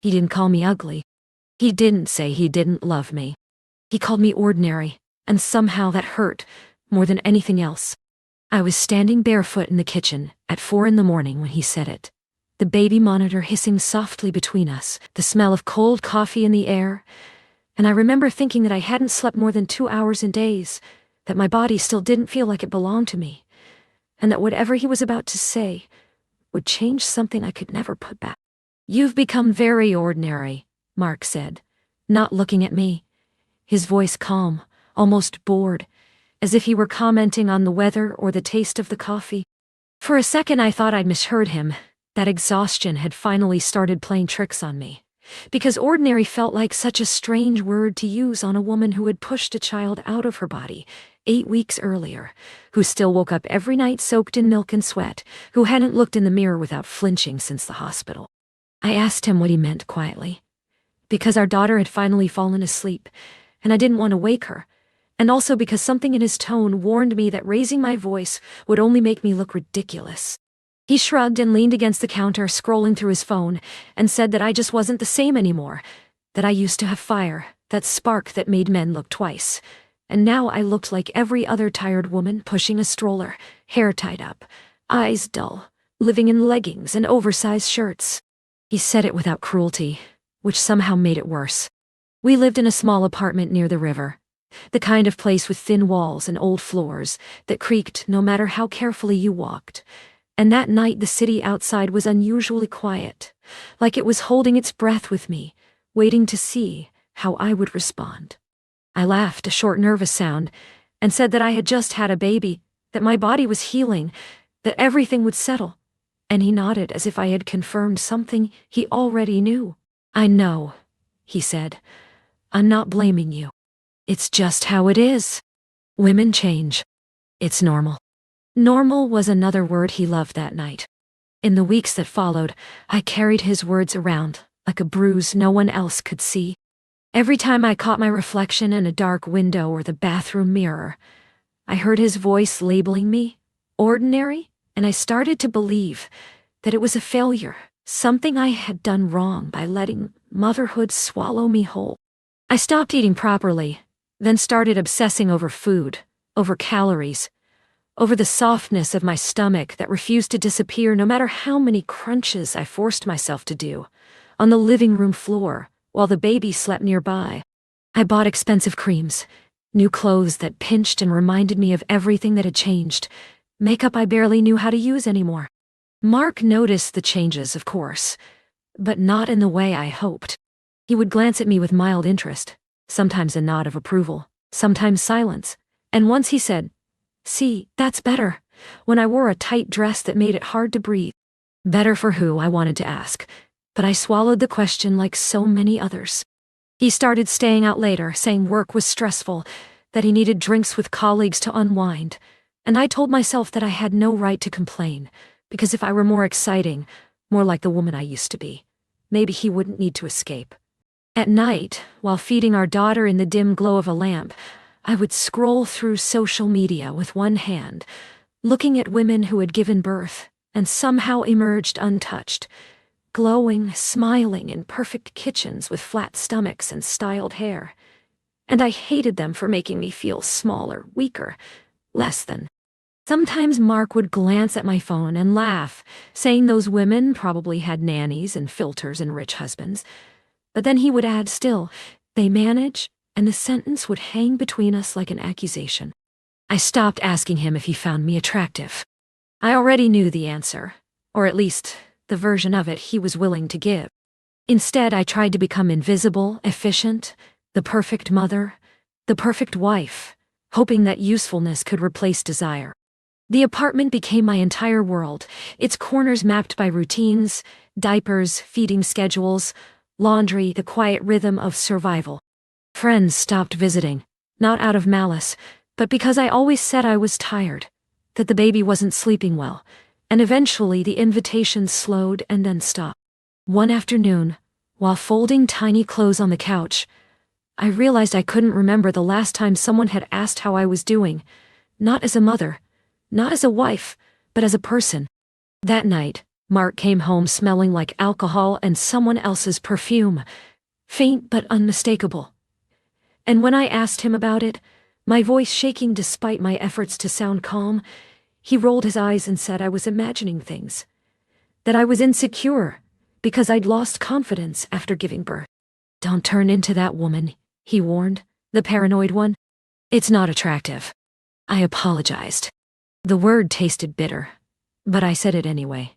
He didn't call me ugly. He didn't say he didn't love me. He called me ordinary, and somehow that hurt more than anything else. I was standing barefoot in the kitchen at 4 a.m. when he said it. The baby monitor hissing softly between us, the smell of cold coffee in the air, and I remember thinking that I hadn't slept more than 2 hours in days, that my body still didn't feel like it belonged to me, and that whatever he was about to say would change something I could never put back. "You've become very ordinary," Mark said, not looking at me, his voice calm, almost bored, as if he were commenting on the weather or the taste of the coffee. For a second I thought I'd misheard him, that exhaustion had finally started playing tricks on me, because ordinary felt like such a strange word to use on a woman who had pushed a child out of her body 8 weeks earlier, who still woke up every night soaked in milk and sweat, who hadn't looked in the mirror without flinching since the hospital. I asked him what he meant quietly, because our daughter had finally fallen asleep, and I didn't want to wake her, and also because something in his tone warned me that raising my voice would only make me look ridiculous. He shrugged and leaned against the counter, scrolling through his phone, and said that I just wasn't the same anymore, that I used to have fire, that spark that made men look twice, and now I looked like every other tired woman pushing a stroller, hair tied up, eyes dull, living in leggings and oversized shirts. He said it without cruelty, which somehow made it worse. We lived in a small apartment near the river, the kind of place with thin walls and old floors that creaked no matter how carefully you walked. And that night the city outside was unusually quiet, like it was holding its breath with me, waiting to see how I would respond. I laughed, a short nervous sound, and said that I had just had a baby, that my body was healing, that everything would settle. And he nodded as if I had confirmed something he already knew. "I know," he said. "I'm not blaming you. It's just how it is. Women change. It's normal." Normal was another word he loved that night. In the weeks that followed, I carried his words around like a bruise no one else could see. Every time I caught my reflection in a dark window or the bathroom mirror, I heard his voice labeling me ordinary, and I started to believe that it was a failure, something I had done wrong by letting motherhood swallow me whole. I stopped eating properly, then started obsessing over food, over calories, over the softness of my stomach that refused to disappear no matter how many crunches I forced myself to do, on the living room floor, while the baby slept nearby. I bought expensive creams, new clothes that pinched and reminded me of everything that had changed, makeup I barely knew how to use anymore. Mark noticed the changes, of course, but not in the way I hoped. He would glance at me with mild interest, sometimes a nod of approval, sometimes silence, and once he said, "See, that's better," when I wore a tight dress that made it hard to breathe. Better for who, I wanted to ask, but I swallowed the question like so many others. He started staying out later, saying work was stressful, that he needed drinks with colleagues to unwind, and I told myself that I had no right to complain, because if I were more exciting, more like the woman I used to be, maybe he wouldn't need to escape. At night, while feeding our daughter in the dim glow of a lamp, I would scroll through social media with one hand, looking at women who had given birth and somehow emerged untouched, glowing, smiling in perfect kitchens with flat stomachs and styled hair. And I hated them for making me feel smaller, weaker, less than. Sometimes Mark would glance at my phone and laugh, saying those women probably had nannies and filters and rich husbands. But then he would add still, "They manage," and the sentence would hang between us like an accusation. I stopped asking him if he found me attractive. I already knew the answer, or at least the version of it he was willing to give. Instead, I tried to become invisible, efficient, the perfect mother, the perfect wife, hoping that usefulness could replace desire. The apartment became my entire world, its corners mapped by routines, diapers, feeding schedules, laundry, the quiet rhythm of survival. Friends stopped visiting, not out of malice, but because I always said I was tired, that the baby wasn't sleeping well, and eventually the invitations slowed and then stopped. One afternoon, while folding tiny clothes on the couch, I realized I couldn't remember the last time someone had asked how I was doing, not as a mother, not as a wife, but as a person. That night, Mark came home smelling like alcohol and someone else's perfume, faint but unmistakable. And when I asked him about it, my voice shaking despite my efforts to sound calm, he rolled his eyes and said I was imagining things, that I was insecure because I'd lost confidence after giving birth. "Don't turn into that woman," he warned, the paranoid one. "It's not attractive." I apologized. The word tasted bitter, but I said it anyway,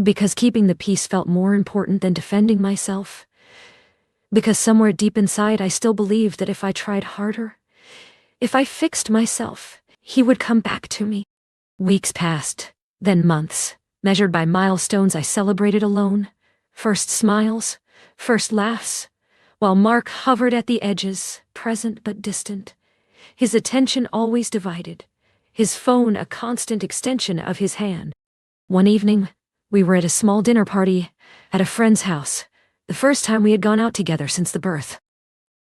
because keeping the peace felt more important than defending myself. Because somewhere deep inside I still believed that if I tried harder, if I fixed myself, he would come back to me. Weeks passed, then months, measured by milestones I celebrated alone. First smiles, first laughs, while Mark hovered at the edges, present but distant, his attention always divided, his phone a constant extension of his hand. One evening, we were at a small dinner party at a friend's house, the first time we had gone out together since the birth.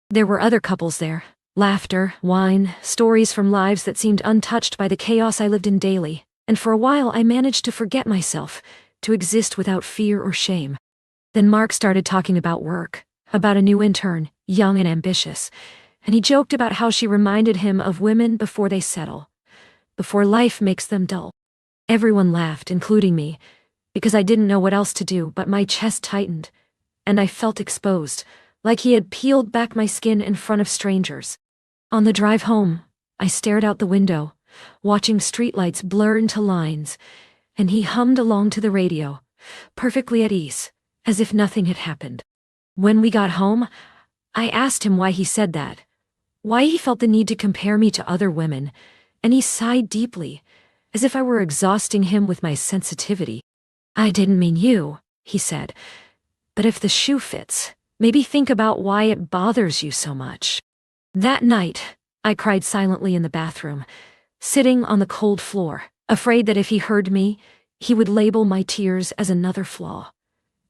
There were other couples there, laughter, wine, stories from lives that seemed untouched by the chaos I lived in daily, and for a while I managed to forget myself, to exist without fear or shame. Then Mark started talking about work, about a new intern, young and ambitious, and he joked about how she reminded him of women before they settle, before life makes them dull. Everyone laughed, including me, because I didn't know what else to do, but my chest tightened, and I felt exposed, like he had peeled back my skin in front of strangers. On the drive home, I stared out the window, watching streetlights blur into lines, and he hummed along to the radio, perfectly at ease, as if nothing had happened. When we got home, I asked him why he said that, why he felt the need to compare me to other women, and he sighed deeply, as if I were exhausting him with my sensitivity. "I didn't mean you," he said, "but if the shoe fits, maybe think about why it bothers you so much." That night, I cried silently in the bathroom, sitting on the cold floor, afraid that if he heard me, he would label my tears as another flaw,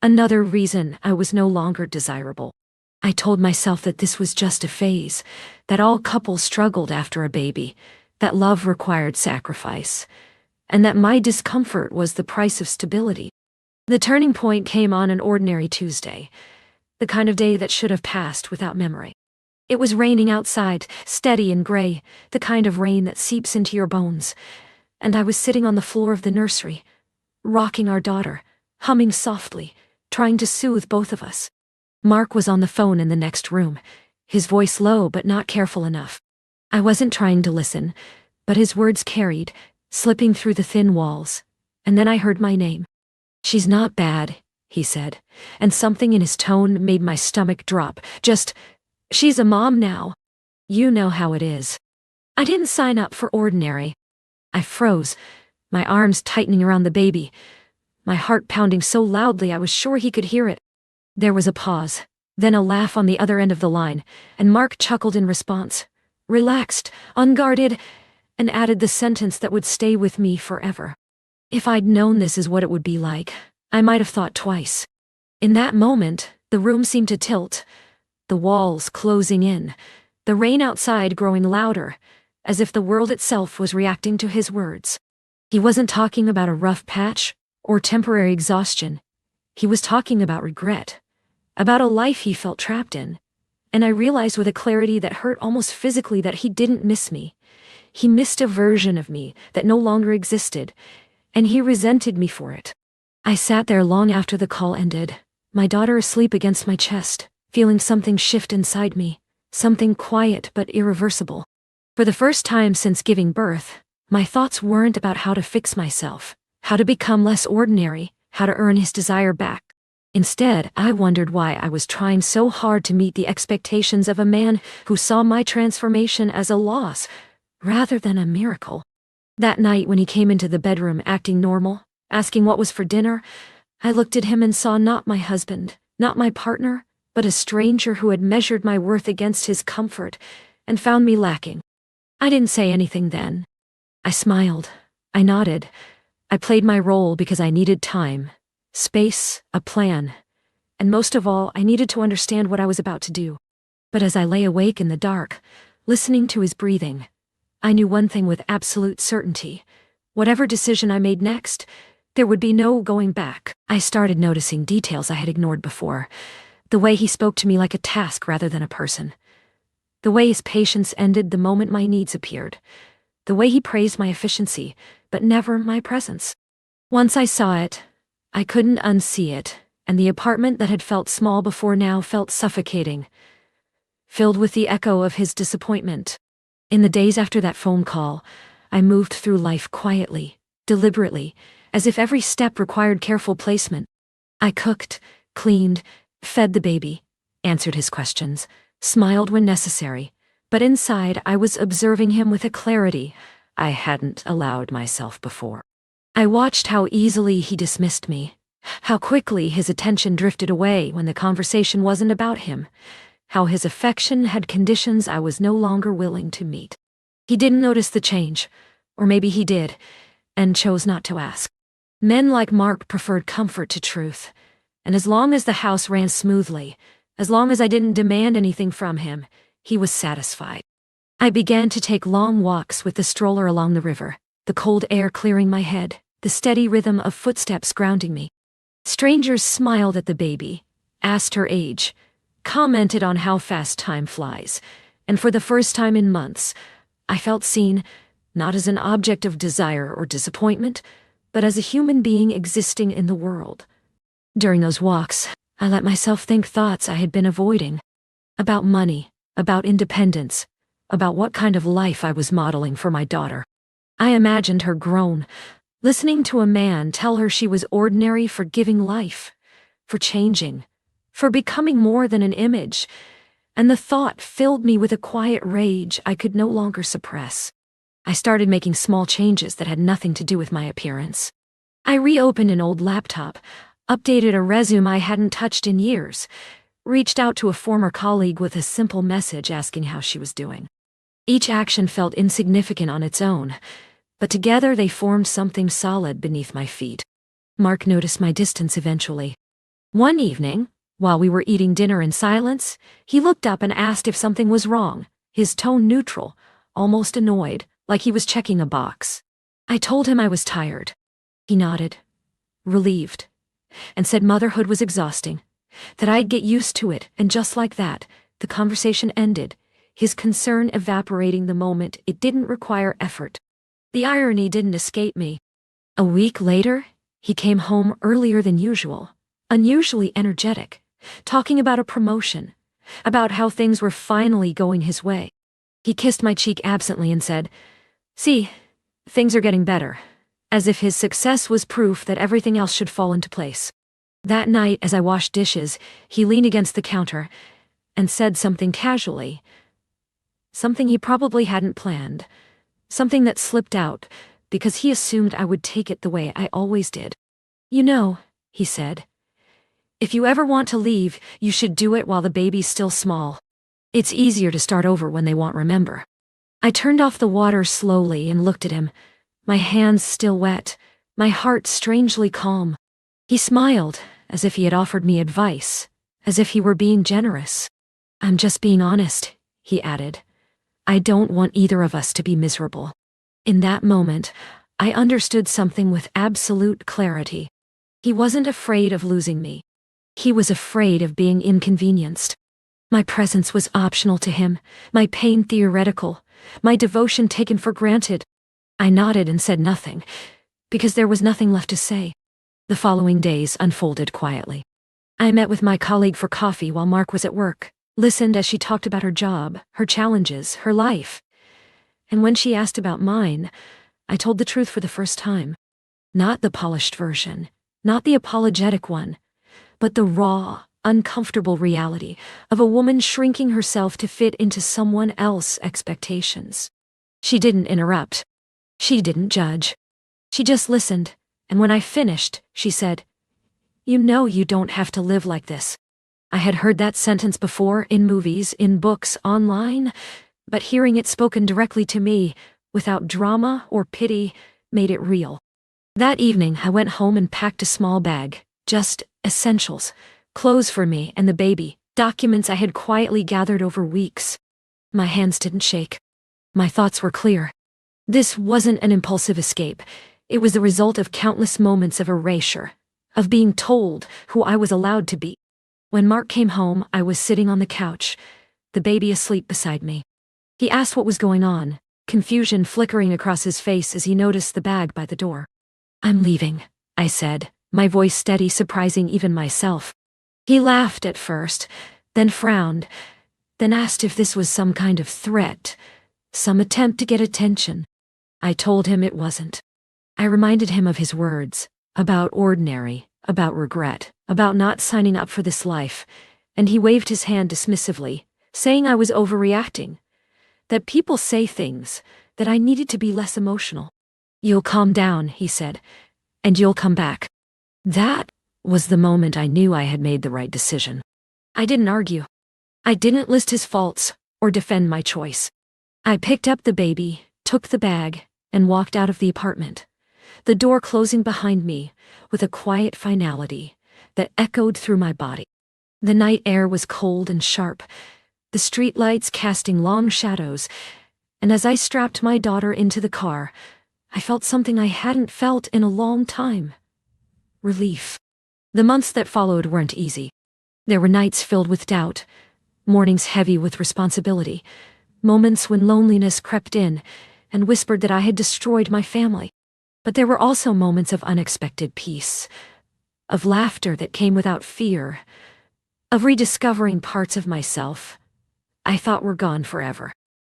another reason I was no longer desirable. I told myself that this was just a phase, that all couples struggled after a baby, that love required sacrifice, and that my discomfort was the price of stability. The turning point came on an ordinary Tuesday, the kind of day that should have passed without memory. It was raining outside, steady and gray, the kind of rain that seeps into your bones, and I was sitting on the floor of the nursery, rocking our daughter, humming softly, trying to soothe both of us. Mark was on the phone in the next room, his voice low but not careful enough. I wasn't trying to listen, but his words carried, slipping through the thin walls, and then I heard my name. "She's not bad," he said, and something in his tone made my stomach drop. "Just, she's a mom now. You know how it is." I didn't sign up for ordinary. I froze, my arms tightening around the baby, my heart pounding so loudly I was sure he could hear it. There was a pause, then a laugh on the other end of the line, and Mark chuckled in response, relaxed, unguarded, and added the sentence that would stay with me forever. If I'd known this is what it would be like, I might have thought twice. In that moment, the room seemed to tilt, the walls closing in, the rain outside growing louder, as if the world itself was reacting to his words. He wasn't talking about a rough patch or temporary exhaustion. He was talking about regret, about a life he felt trapped in. And I realized with a clarity that hurt almost physically that he didn't miss me. He missed a version of me that no longer existed, and he resented me for it. I sat there long after the call ended, my daughter asleep against my chest, feeling something shift inside me, something quiet but irreversible. For the first time since giving birth, my thoughts weren't about how to fix myself, how to become less ordinary, how to earn his desire back. Instead, I wondered why I was trying so hard to meet the expectations of a man who saw my transformation as a loss, rather than a miracle. That night when he came into the bedroom acting normal, asking what was for dinner, I looked at him and saw not my husband, not my partner, but a stranger who had measured my worth against his comfort and found me lacking. I didn't say anything then. I smiled. I nodded. I played my role because I needed time, space, a plan, and most of all, I needed to understand what I was about to do. But as I lay awake in the dark, listening to his breathing, I knew one thing with absolute certainty. Whatever decision I made next, There would be no going back. I started noticing details I had ignored before. The way he spoke to me like a task rather than a person. The way his patience ended the moment my needs appeared. The way he praised my efficiency, but never my presence. Once I saw it, I couldn't unsee it, and the apartment that had felt small before now felt suffocating, filled with the echo of his disappointment. In the days after that phone call, I moved through life quietly, deliberately, as if every step required careful placement. I cooked, cleaned, fed the baby, answered his questions, smiled when necessary, but inside I was observing him with a clarity I hadn't allowed myself before. I watched how easily he dismissed me, how quickly his attention drifted away when the conversation wasn't about him, how his affection had conditions I was no longer willing to meet. He didn't notice the change, or maybe he did, and chose not to ask. Men like Mark preferred comfort to truth, and as long as the house ran smoothly, as long as I didn't demand anything from him, he was satisfied. I began to take long walks with the stroller along the river, the cold air clearing my head, the steady rhythm of footsteps grounding me. Strangers smiled at the baby, asked her age, commented on how fast time flies, and for the first time in months, I felt seen, not as an object of desire or disappointment, but as a human being existing in the world. During those walks, I let myself think thoughts I had been avoiding. About money, about independence, about what kind of life I was modeling for my daughter. I imagined her grown, listening to a man tell her she was ordinary for giving life, for changing, for becoming more than an image, and the thought filled me with a quiet rage I could no longer suppress. I started making small changes that had nothing to do with my appearance. I reopened an old laptop, updated a resume I hadn't touched in years, reached out to a former colleague with a simple message asking how she was doing. Each action felt insignificant on its own, but together they formed something solid beneath my feet. Mark noticed my distance eventually. One evening, while we were eating dinner in silence, he looked up and asked if something was wrong, his tone neutral, almost annoyed, like he was checking a box. I told him I was tired. He nodded, relieved, and said motherhood was exhausting, that I'd get used to it, and just like that, the conversation ended, his concern evaporating the moment it didn't require effort. The irony didn't escape me. A week later, he came home earlier than usual, unusually energetic, talking about a promotion, about how things were finally going his way. He kissed my cheek absently and said, "See, things are getting better," as if his success was proof that everything else should fall into place. That night, as I washed dishes, he leaned against the counter and said something casually, something he probably hadn't planned, something that slipped out because he assumed I would take it the way I always did. "You know," he said, "if you ever want to leave, you should do it while the baby's still small. It's easier to start over when they won't remember." I turned off the water slowly and looked at him, my hands still wet, my heart strangely calm. He smiled, as if he had offered me advice, as if he were being generous. "I'm just being honest," he added. "I don't want either of us to be miserable." In that moment, I understood something with absolute clarity. He wasn't afraid of losing me. He was afraid of being inconvenienced. My presence was optional to him, my pain theoretical, my devotion taken for granted. I nodded and said nothing, because there was nothing left to say. The following days unfolded quietly. I met with my colleague for coffee while Mark was at work, listened as she talked about her job, her challenges, her life. And when she asked about mine, I told the truth for the first time. Not the polished version, not the apologetic one, but the raw, uncomfortable reality of a woman shrinking herself to fit into someone else's expectations. She didn't interrupt. She didn't judge. She just listened, and when I finished, she said, "You know you don't have to live like this." I had heard that sentence before in movies, in books, online, but hearing it spoken directly to me, without drama or pity, made it real. That evening, I went home and packed a small bag, just essentials, clothes for me and the baby, documents I had quietly gathered over weeks. My hands didn't shake. My thoughts were clear. This wasn't an impulsive escape. It was the result of countless moments of erasure, of being told who I was allowed to be. When Mark came home, I was sitting on the couch, the baby asleep beside me. He asked what was going on, confusion flickering across his face as he noticed the bag by the door. "I'm leaving," I said, my voice steady, surprising even myself. He laughed at first, then frowned, then asked if this was some kind of threat, some attempt to get attention. I told him it wasn't. I reminded him of his words, about ordinary, about regret, about not signing up for this life, and he waved his hand dismissively, saying I was overreacting, that people say things, that I needed to be less emotional. "You'll calm down," he said, "and you'll come back." That was the moment I knew I had made the right decision. I didn't argue. I didn't list his faults or defend my choice. I picked up the baby, took the bag, and walked out of the apartment, the door closing behind me with a quiet finality that echoed through my body. The night air was cold and sharp, the streetlights casting long shadows, and as I strapped my daughter into the car, I felt something I hadn't felt in a long time. Relief. The months that followed weren't easy. There were nights filled with doubt, mornings heavy with responsibility, moments when loneliness crept in and whispered that I had destroyed my family. But there were also moments of unexpected peace, of laughter that came without fear, of rediscovering parts of myself I thought were gone forever.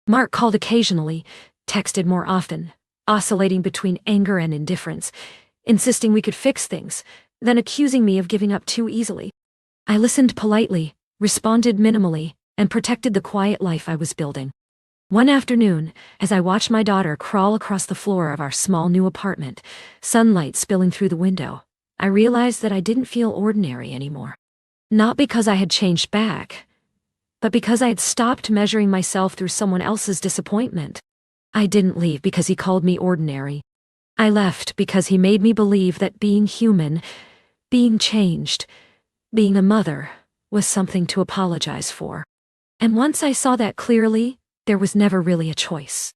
Mark called occasionally, texted more often, oscillating between anger and indifference, insisting we could fix things, then accusing me of giving up too easily. I listened politely, responded minimally, and protected the quiet life I was building. One afternoon, as I watched my daughter crawl across the floor of our small new apartment, sunlight spilling through the window, I realized that I didn't feel ordinary anymore. Not because I had changed back, but because I had stopped measuring myself through someone else's disappointment. I didn't leave because he called me ordinary. I left because he made me believe that being human, being changed, being a mother, was something to apologize for. And once I saw that clearly, there was never really a choice.